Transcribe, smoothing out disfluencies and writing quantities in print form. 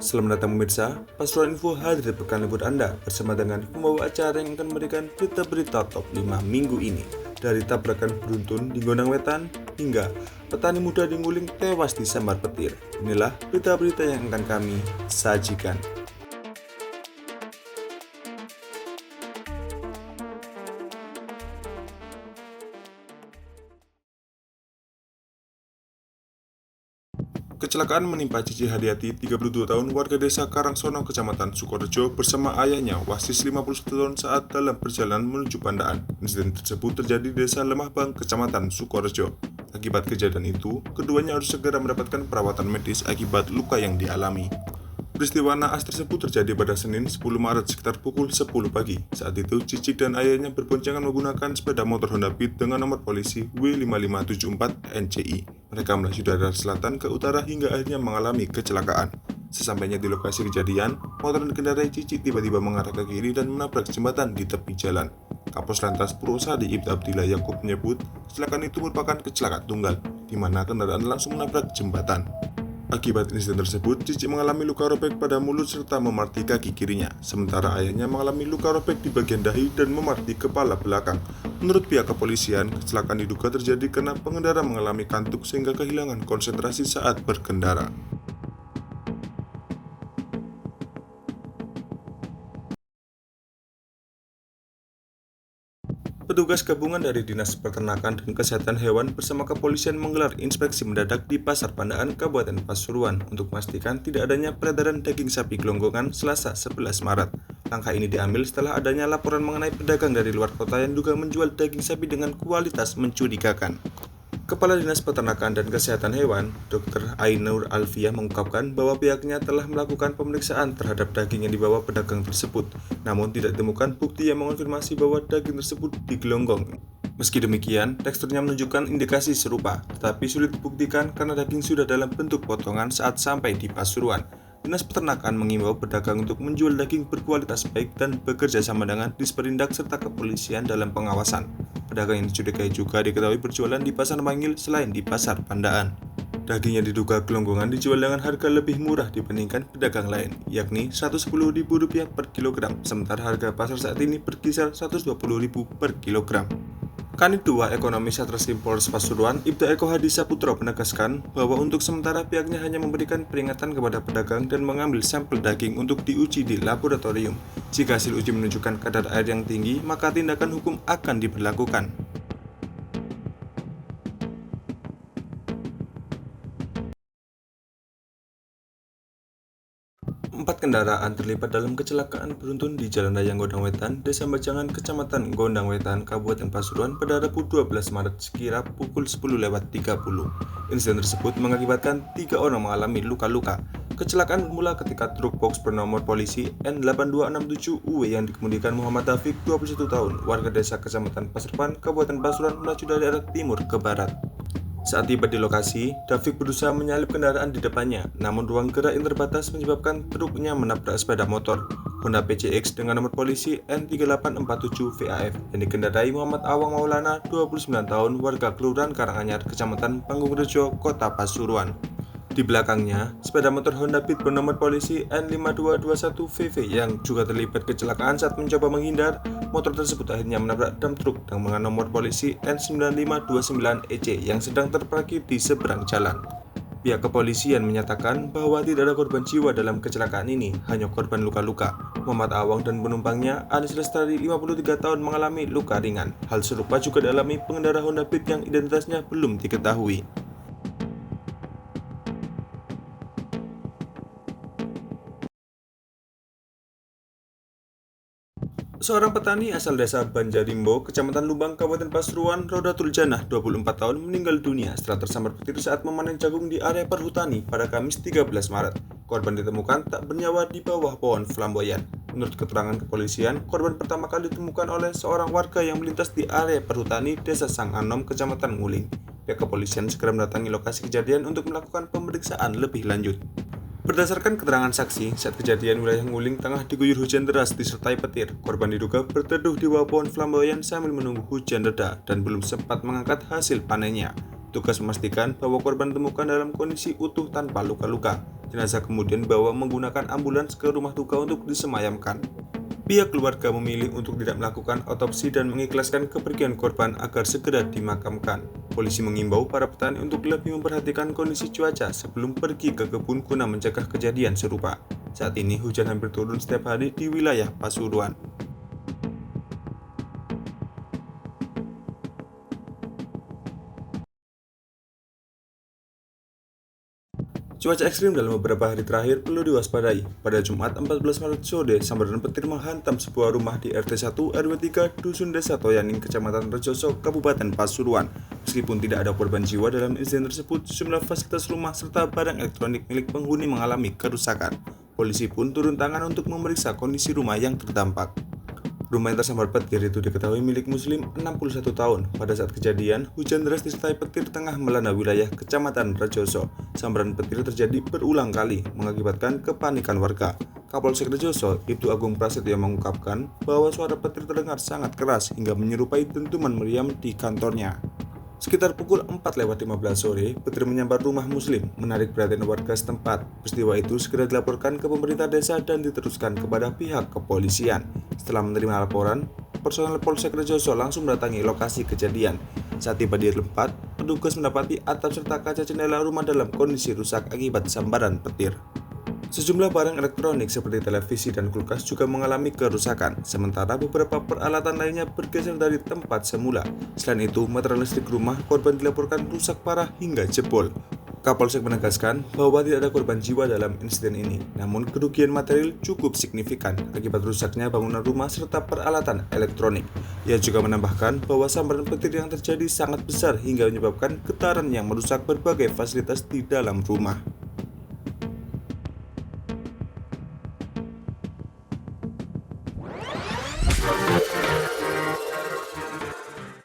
Selamat datang pemirsa, Pasuruan Info hadir di pekan libur Anda bersama dengan pembawa acara yang akan memberikan berita-berita top 5 minggu ini. Dari tabrakan beruntun di Gondang Wetan hingga petani muda di Nguling tewas disambar petir. Inilah berita-berita yang akan kami sajikan. Kecelakaan menimpa Cici Hadiati, 32 tahun, warga desa Karangsono, Kecamatan Sukorejo bersama ayahnya, Wasis 51 tahun saat dalam perjalanan menuju Pandaan. Insiden tersebut terjadi di desa Lemahbang, Kecamatan Sukorejo. Akibat kejadian itu, keduanya harus segera mendapatkan perawatan medis akibat luka yang dialami. Peristiwa naas tersebut terjadi pada Senin 10 Maret sekitar pukul 10 pagi. Saat itu, Cici dan ayahnya berboncengan menggunakan sepeda motor Honda Beat dengan nomor polisi W5574 NCI. Mereka melaju dari arah selatan ke utara hingga akhirnya mengalami kecelakaan. Sesampainya di lokasi kejadian, motor yang dikendarai Cici tiba-tiba mengarah ke kiri dan menabrak jembatan di tepi jalan. Kapos Lantas Purwosari Ibtu Abdillah Yakub menyebut, kecelakaan itu merupakan kecelakaan tunggal, di mana kendaraan langsung menabrak jembatan. Akibat insiden tersebut, Cici mengalami luka robek pada mulut serta memarti kaki kirinya, sementara ayahnya mengalami luka robek di bagian dahi dan memarti kepala belakang. Menurut pihak kepolisian, kecelakaan diduga terjadi karena pengendara mengalami kantuk sehingga kehilangan konsentrasi saat berkendara. Petugas gabungan dari Dinas Peternakan dan Kesehatan Hewan bersama kepolisian menggelar inspeksi mendadak di Pasar Pandaan, Kabupaten Pasuruan untuk memastikan tidak adanya peredaran daging sapi gelonggongan Selasa 11 Maret. Langkah ini diambil setelah adanya laporan mengenai pedagang dari luar kota yang juga menjual daging sapi dengan kualitas mencurigakan. Kepala Dinas Peternakan dan Kesehatan Hewan, Dr. Ainur Alfiah mengungkapkan bahwa pihaknya telah melakukan pemeriksaan terhadap daging yang dibawa pedagang tersebut, namun tidak ditemukan bukti yang mengonfirmasi bahwa daging tersebut digelonggong. Meski demikian, teksturnya menunjukkan indikasi serupa, tetapi sulit dibuktikan karena daging sudah dalam bentuk potongan saat sampai di Pasuruan. Dinas Peternakan mengimbau pedagang untuk menjual daging berkualitas baik dan bekerja sama dengan Disperindak serta kepolisian dalam pengawasan. Pedagang yang dicurigai juga diketahui berjualan di Pasar Mangil selain di Pasar Pandaan. Daging yang diduga gelonggongan dijual dengan harga lebih murah dibandingkan pedagang lain, yakni Rp110.000 per kilogram, sementara harga pasar saat ini berkisar Rp120.000 per kilogram. Kanit 2 Ekonomi Satreskrim Polres Pasuruan, Ibtu Eko Hadi Saputro menegaskan bahwa untuk sementara pihaknya hanya memberikan peringatan kepada pedagang dan mengambil sampel daging untuk diuji di laboratorium. Jika hasil uji menunjukkan kadar air yang tinggi, maka tindakan hukum akan diberlakukan. 4 kendaraan terlibat dalam kecelakaan beruntun di Jalan Raya Gondang Wetan, Desa Bajangan, Kecamatan Gondang Wetan, Kabupaten Pasuruan pada Rabu 12 Maret sekira pukul 10.30. Insiden tersebut mengakibatkan 3 orang mengalami luka-luka. Kecelakaan bermula ketika truk box bernomor polisi N8267UW yang dikemudikan Muhammad Taufik, 21 tahun, warga desa Kecamatan Pasirpan, Kabupaten Pasuruan melaju dari arah timur ke barat. Saat tiba di lokasi, David berusaha menyalip kendaraan di depannya, namun ruang gerak yang terbatas menyebabkan truknya menabrak sepeda motor Honda PCX dengan nomor polisi N3847VAF yang dikendarai Muhammad Awang Maulana, 29 tahun, warga Kelurahan Karanganyar, Kecamatan Panggung-Rejo, Kota Pasuruan. Di belakangnya, sepeda motor Honda Beat bernomor polisi N5221VV yang juga terlibat kecelakaan saat mencoba menghindar. Motor tersebut akhirnya menabrak dam truk dengan nomor polisi N9529EC yang sedang terparkir di seberang jalan. Pihak kepolisian menyatakan bahwa tidak ada korban jiwa dalam kecelakaan ini, hanya korban luka-luka. Muhammad Awang dan penumpangnya, Anis Lestari, 53 tahun, mengalami luka ringan. Hal serupa juga dialami pengendara Honda Beat yang identitasnya belum diketahui. Seorang petani asal desa Banjarimbo, Kecamatan Lubang, Kabupaten Pasuruan, Rodatul Janah, 24 tahun, meninggal dunia setelah tersambar petir saat memanen jagung di area perhutani pada Kamis 13 Maret. Korban ditemukan tak bernyawa di bawah pohon flamboyan. Menurut keterangan kepolisian, korban pertama kali ditemukan oleh seorang warga yang melintas di area perhutani Desa Sang Anom, Kecamatan Nguling. Pihak kepolisian segera mendatangi lokasi kejadian untuk melakukan pemeriksaan lebih lanjut. Berdasarkan keterangan saksi, saat kejadian wilayah Nguling tengah diguyur hujan deras disertai petir. Korban diduga berteduh di bawah pohon flamboyan sambil menunggu hujan reda dan belum sempat mengangkat hasil panennya. Tugas memastikan bahwa korban ditemukan dalam kondisi utuh tanpa luka-luka. Jenazah kemudian dibawa menggunakan ambulans ke rumah duka untuk disemayamkan. Pihak keluarga memilih untuk tidak melakukan otopsi dan mengikhlaskan kepergian korban agar segera dimakamkan. Polisi mengimbau para petani untuk lebih memperhatikan kondisi cuaca sebelum pergi ke kebun guna mencegah kejadian serupa. Saat ini hujan hampir turun setiap hari di wilayah Pasuruan. Cuaca ekstrim dalam beberapa hari terakhir perlu diwaspadai. Pada Jumat 14 Maret sore, sambaran petir menghantam sebuah rumah di RT 1 RW 3 Dusun Desa Toyaning, Kecamatan Rejoso, Kabupaten Pasuruan. Meskipun tidak ada korban jiwa dalam insiden tersebut, sejumlah fasilitas rumah serta barang elektronik milik penghuni mengalami kerusakan. Polisi pun turun tangan untuk memeriksa kondisi rumah yang terdampak. Rumah yang tersambar petir itu diketahui milik Muslim 61 tahun. Pada saat kejadian, hujan deras disertai petir tengah melanda wilayah Kecamatan Rejoso. Sambaran petir terjadi berulang kali, mengakibatkan kepanikan warga. Kapolsek Rejoso, Ibtu Agung Prasetyo mengungkapkan bahwa suara petir terdengar sangat keras hingga menyerupai dentuman meriam di kantornya. Sekitar pukul 4:15 sore, petir menyambar rumah Muslim, menarik perhatian warga setempat. Peristiwa itu segera dilaporkan ke pemerintah desa dan diteruskan kepada pihak kepolisian. Setelah menerima laporan, personel Polsek Rejoso langsung mendatangi lokasi kejadian. Saat tiba di tempat, petugas mendapati atap serta kaca jendela rumah dalam kondisi rusak akibat sambaran petir. Sejumlah barang elektronik seperti televisi dan kulkas juga mengalami kerusakan, sementara beberapa peralatan lainnya bergeser dari tempat semula. Selain itu, material listrik rumah korban dilaporkan rusak parah hingga jebol. Kapolsek menegaskan bahwa tidak ada korban jiwa dalam insiden ini, namun kerugian material cukup signifikan akibat rusaknya bangunan rumah serta peralatan elektronik. Ia juga menambahkan bahwa sambaran petir yang terjadi sangat besar hingga menyebabkan getaran yang merusak berbagai fasilitas di dalam rumah.